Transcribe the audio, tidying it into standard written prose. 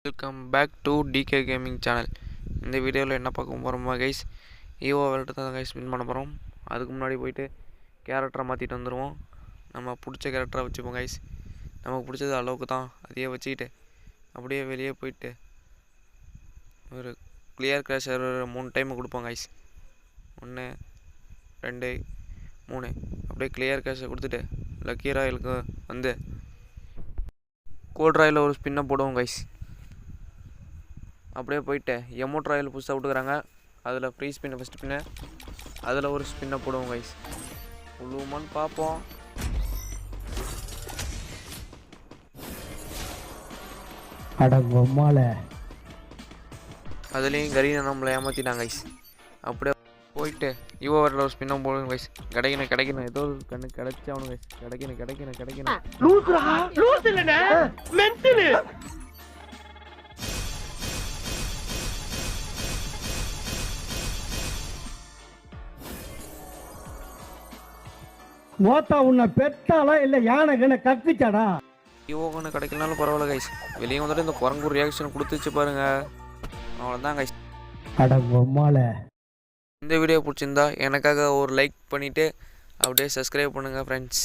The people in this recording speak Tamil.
Welcome back to DK gaming channel. இந்த வீடியோவில் என்ன பார்க்க போகிறோமா கைஸ், ஈவோ வேல்ட்டு தான் கைஸ் வின் பண்ண போகிறோம். அதுக்கு முன்னாடி போயிட்டு கேரக்டரை மாற்றிட்டு வந்துடுவோம். நம்ம பிடிச்ச கேரக்டரை வச்சுப்போம் கைஸ். நமக்கு பிடிச்சது அளவுக்கு தான் அதையே வச்சுக்கிட்டு அப்படியே வெளியே போயிட்டு ஒரு கிளியர் கிராஷர் 3 டைம் கொடுப்போம் கைஸ். 1 2 3 அப்படியே கிளியர் கிராஷை கொடுத்துட்டு லக்கி ராயலுக்கு வந்து கோல்ட் ராயில் ஒரு ஸ்பின்னை போடுவோம் கைஸ். அப்படியே போயிட்டு எமோட் ராயல் புதுசாக விட்டுக்கிறாங்க, அதில் ஃப்ரீ ஸ்பின்னை ஃபஸ்ட் ஸ்பின்னு அதில் ஒரு ஸ்பின்னை போடுவோம் கைஸ். உழுவுமான்னு பார்ப்போம். அதுலேயும் கரீனை நம்மளை ஏமாற்றிட்டாங்க கைஸ். அப்படியே போயிட்டு இவோ வரல ஒரு ஸ்பின்னும் போடுவோம் கைஸ். கிடைக்கணும் ஏதோ ஒரு கண்ணு கிடைச்சி ஆகணும் கைஸ். கிடைக்கணும் மோத்தா உன்னை பெத்தாலா இல்ல யானை கண்ண கத்திச்சாடா. இவோ கண்ணு கிடைக்கலனாலும் பரவாயில்ல கைஸ். வெளியே வந்துட்டு இந்த குரங்கு ரியாக்ஷன் கொடுத்துச்சு பாருங்க, அவ்வளோதான் கைஸ். இந்த வீடியோ பிடிச்சிருந்தா எனக்காக ஒரு லைக் பண்ணிவிட்டு அப்படியே சப்ஸ்கிரைப் பண்ணுங்கள் ஃப்ரெண்ட்ஸ்.